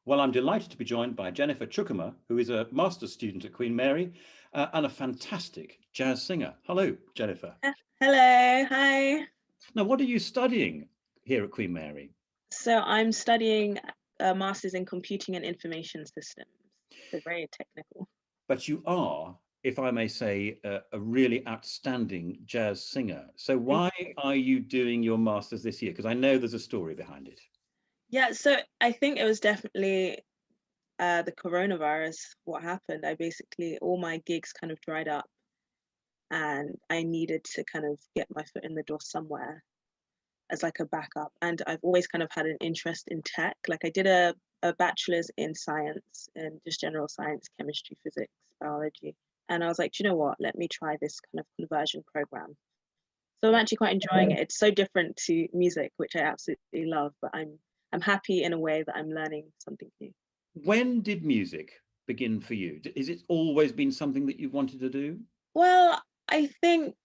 Well, I'm delighted to be joined by Jennifer Chukwumah, who is a master's student at Queen Mary and a fantastic jazz singer. Hello, Jennifer. Hello, hi. Now, what are you studying here at Queen Mary? So I'm studying a master's in computing and information systems. So very technical. But you are, if I may say, a really outstanding jazz singer. So Thank why you. are you doing your master's this year? Because I know there's a story behind it. Yeah, so I think it was definitely the coronavirus, what happened. All my gigs kind of dried up and I needed to kind of get my foot in the door somewhere as like a backup. And I've always kind of had an interest in tech. Like I did a bachelor's in science and just general science, chemistry, physics, biology. And I was like, do you know what? Let me try this kind of conversion program. So I'm Yeah. actually quite enjoying it. It's so different to music, which I absolutely love, but I'm happy in a way that I'm learning something new. When did music begin for you? Is it always been something that you've wanted to do? Well, I think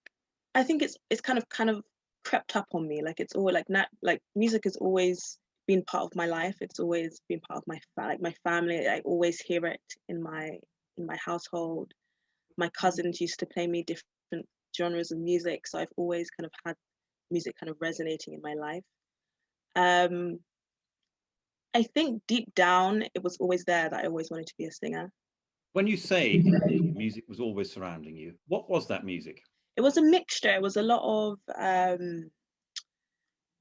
it's kind of crept up on me. Like it's all like music has always been part of my life. It's always been part of my family. I always hear it in my household. My cousins used to play me different genres of music, so I've always kind of had music kind of resonating in my life. Um, I think deep down it was always there that I always wanted to be a singer. When you say indeed music was always surrounding you, what was that music? It was a mixture. It was a lot of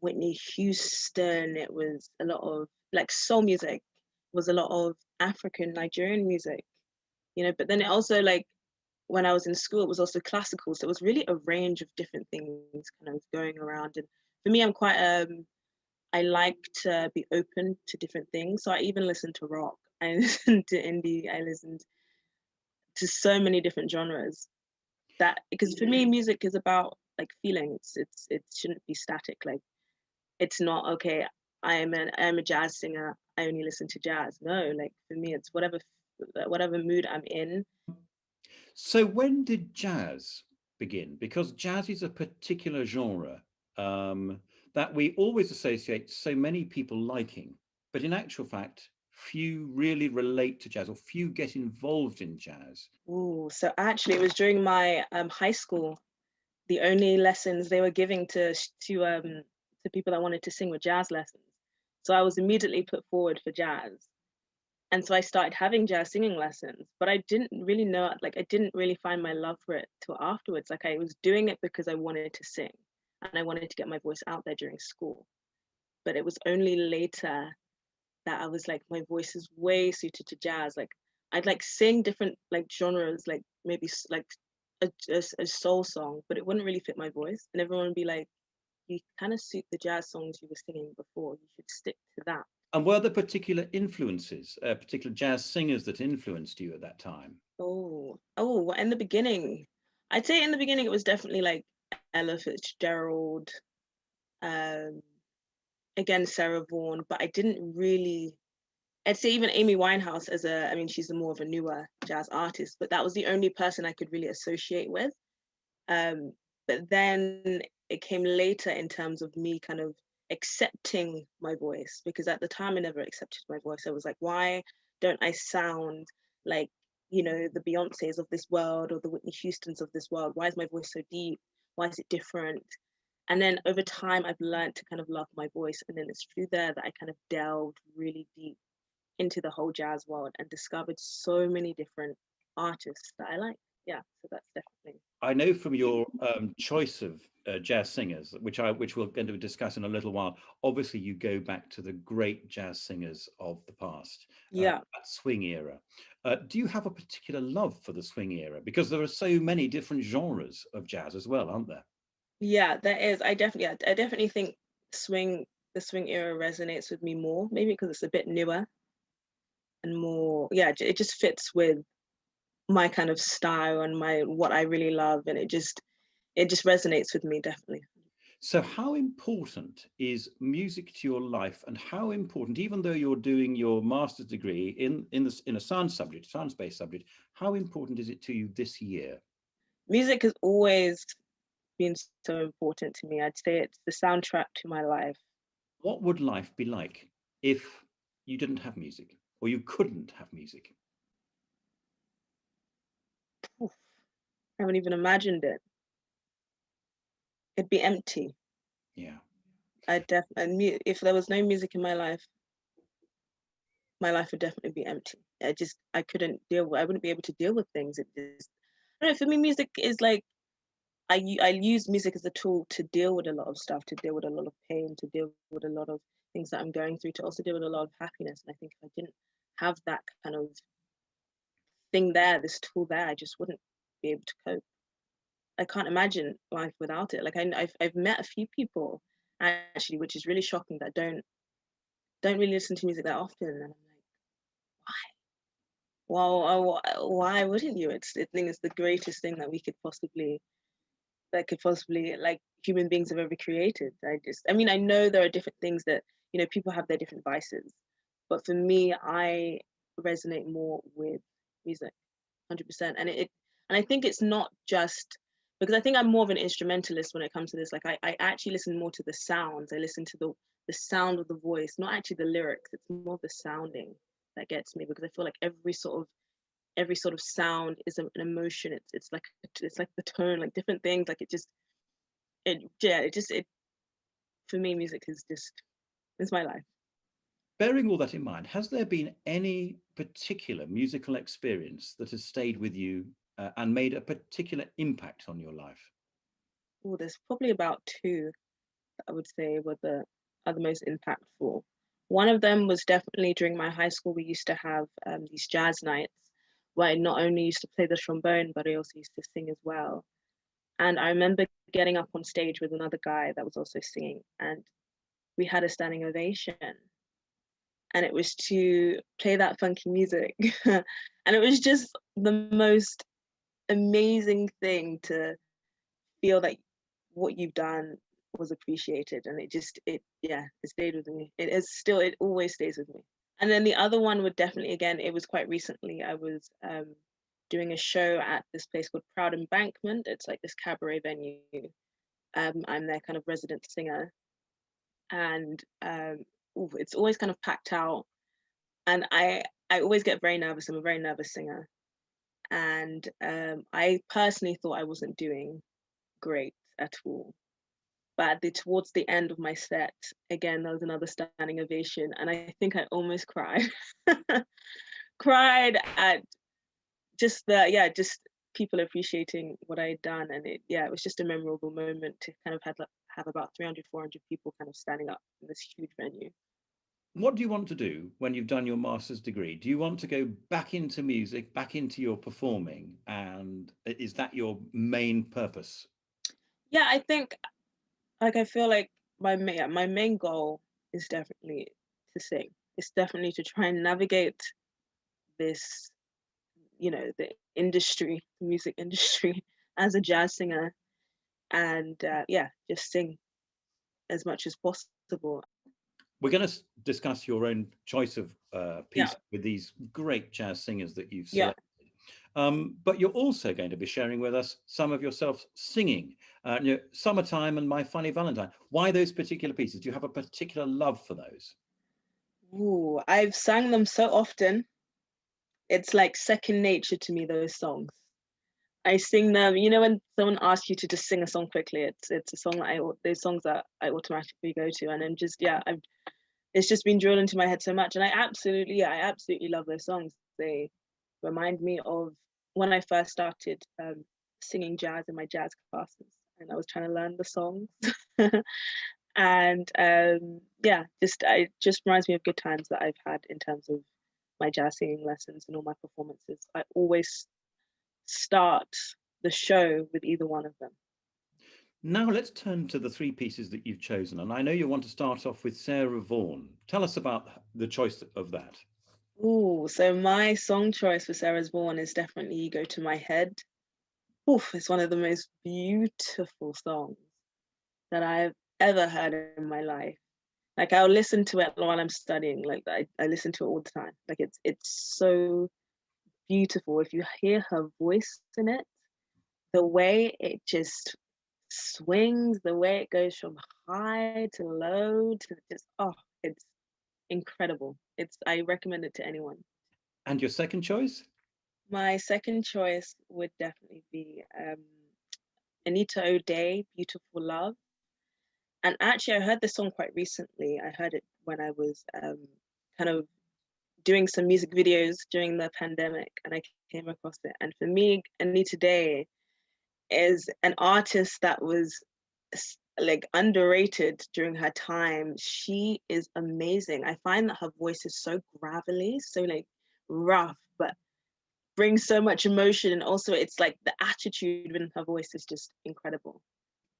Whitney Houston. It was a lot of like soul music. It was a lot of African Nigerian music, But then it also like when I was in school, it was also classical. So it was really a range of different things kind of going around. And for me, I like to be open to different things. So I even listened to rock. I listened to indie. I listened to so many different genres. That because for me, music is about like feelings. It shouldn't be static. Like it's not okay. I am a jazz singer. I only listen to jazz. No, like for me, it's whatever mood I'm in. So when did jazz begin? Because jazz is a particular genre that we always associate so many people liking, but in actual fact, few really relate to jazz or few get involved in jazz. Ooh, so actually, it was during my high school. The only lessons they were giving to people that wanted to sing were jazz lessons. So I was immediately put forward for jazz. And so I started having jazz singing lessons, but I didn't really know, like, I didn't really find my love for it till afterwards. Like, I was doing it because I wanted to sing and I wanted to get my voice out there during school. But it was only later that I was like, my voice is way suited to jazz. Like, I'd like sing different like genres, like maybe like a soul song, but it wouldn't really fit my voice. And everyone would be like, you kind of suit the jazz songs you were singing before. You should stick to that. And were there particular influences, particular jazz singers that influenced you at that time? Well, in the beginning, I'd say in the beginning it was definitely like Ella Fitzgerald, um, again Sarah Vaughan, but I didn't really. I'd say even Amy Winehouse I mean, she's more of a newer jazz artist, but that was the only person I could really associate with. Um, but then it came later in terms of me kind of accepting my voice because at the time I never accepted my voice. I was like, why don't I sound like, the Beyoncés of this world or the Whitney Houstons of this world? Why is my voice so deep? Why is it different? And then over time, I've learned to kind of love my voice. And then it's through there that I kind of delved really deep into the whole jazz world and discovered so many different artists that I like. Yeah, so that's definitely. I know from your choice of jazz singers, which we're going to discuss in a little while. Obviously, you go back to the great jazz singers of the past, Yeah, that swing era. Do you have a particular love for the swing era? Because there are so many different genres of jazz as well, aren't there? yeah, there is. I definitely think swing, the swing era resonates with me more. Maybe because it's a bit newer and more. Yeah, it just fits with my kind of style and my what I really love, and it just resonates with me definitely. So, how important is music to your life, and how important, even though you're doing your master's degree in a science-based subject, how important is it to you this year? Music has always been so important to me. I'd say it's the soundtrack to my life. What would life be like if you didn't have music? or you couldn't have music? Oof, I haven't even imagined it. It'd be empty. Yeah. If there was no music in my life would definitely be empty. I couldn't I wouldn't be able to deal with things. I don't know, for me, music is like, I use music as a tool to deal with a lot of stuff, to deal with a lot of pain, to deal with a lot of things that I'm going through, to also deal with a lot of happiness. And I think if I didn't have that kind of thing there, this tool there, I just wouldn't be able to cope. I can't imagine life without it. Like I've met a few people actually, which is really shocking, that don't really listen to music that often, and I'm like, well, why wouldn't you? I think it's the greatest thing that could possibly, like, human beings have ever created. I mean, I know there are different things that, people have their different vices, but for me, I resonate more with music, 100%. And I think it's not just because I think I'm more of an instrumentalist when it comes to this. Like, I actually listen more to the sounds. I listen to the sound of the voice, not actually the lyrics. It's more the sounding that gets me, because I feel like every sort of sound is an emotion. It's like the tone, like different things. Like it for me, music is just, it's my life. Bearing all that in mind, has there been any particular musical experience that has stayed with you and made a particular impact on your life? Oh, there's probably about two that I would say are the most impactful. One of them was definitely during my high school. We used to have these jazz nights where I not only used to play the trombone, but I also used to sing as well. And I remember getting up on stage with another guy that was also singing, and we had a standing ovation. And it was to play that funky music. And it was just the most amazing thing to feel that what you've done was appreciated. And it stayed with me. It always stays with me. And then the other one would definitely, again, it was quite recently. I was doing a show at this place called Proud Embankment. It's like this cabaret venue. I'm their kind of resident singer, and it's always kind of packed out. And I always get very nervous. I'm a very nervous singer, and I personally thought I wasn't doing great at all. But towards the end of my set, again, there was another standing ovation, and I think I almost cried. Cried at just people appreciating what I had done. And it was just a memorable moment to kind of have about 300, 400 people kind of standing up in this huge venue. What do you want to do when you've done your master's degree? Do you want to go back into music, back into your performing? And is that your main purpose? Yeah, I think, like, I feel like my main goal is definitely to sing. It's definitely to try and navigate this, the industry, the music industry, as a jazz singer, and just sing as much as possible. We're going to discuss your own choice of Yeah, piece with these great jazz singers that you've yeah. selected. But you're also going to be sharing with us some of yourself singing, Summertime and My Funny Valentine. Why those particular pieces? Do you have a particular love for those? Ooh, I've sang them so often. It's like second nature to me, those songs. I sing them, when someone asks you to just sing a song quickly, it's a song that those songs that I automatically go to. And then it's just been drilled into my head so much. And I absolutely love those songs. They remind me of when I first started singing jazz in my jazz classes, and I was trying to learn the songs. And it just reminds me of good times that I've had in terms of my jazz singing lessons and all my performances. I always start the show with either one of them. Now let's turn to the three pieces that you've chosen. And I know you want to start off with Sarah Vaughan. Tell us about the choice of that. Ooh, so my song choice for Sarah's Vaughan is definitely You Go to My Head. Oof, it's one of the most beautiful songs that I've ever heard in my life. Like, I'll listen to it while I'm studying. Like, I listen to it all the time. Like, it's so beautiful. If you hear her voice in it, the way it just swings, the way it goes from high to low to just, oh, incredible. I recommend it to anyone. And your second choice? My second choice would definitely be Anita O'Day, Beautiful Love. And actually, I heard this song quite recently. I heard it when I was kind of doing some music videos during the pandemic, and I came across it. And for me, Anita Day is an artist that was like underrated during her time. She is amazing. I find that her voice is so gravelly, so like rough, but brings so much emotion. And also, it's like the attitude in her voice is just incredible.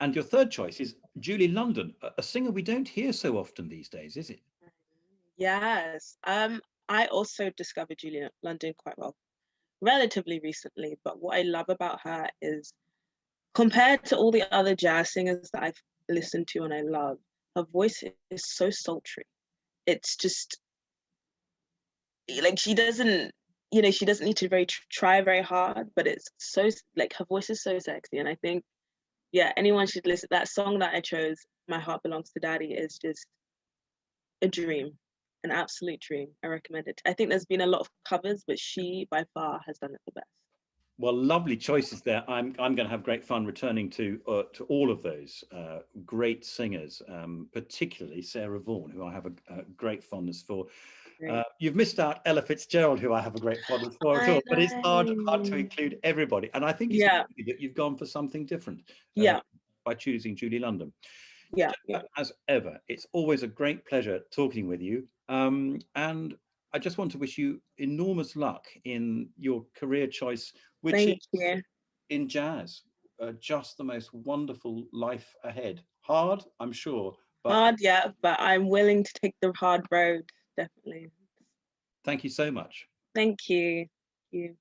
And your third choice is Julie London, a singer we don't hear so often these days, is it? Yes. I also discovered Julia London quite well, relatively recently. But what I love about her is, compared to all the other jazz singers that I've listened to and I love, her voice is so sultry. It's just like she doesn't need to try very hard, but it's so like her voice is so sexy. And I think, yeah, anyone should listen. That song that I chose, My Heart Belongs to Daddy, is just a dream, an absolute dream. I recommend it. I think there's been a lot of covers, but she by far has done it the best. Well, lovely choices there. I'm going to have great fun returning to all of those great singers, particularly Sarah Vaughan, who I have a great fondness for. Great. You've missed out Ella Fitzgerald, who I have a great fondness for as I well. But it's hard to know. include everybody, and I think it's Yeah, lovely that you've gone for something different yeah, by choosing Julie London. yeah, yeah. As ever, it's always a great pleasure talking with you. And I just want to wish you enormous luck in your career choice, which is Thank you. in jazz. Just the most wonderful life ahead. Hard, I'm sure, but Hard, yeah, but I'm willing to take the hard road, definitely. thank you so much. Thank you. Thank you.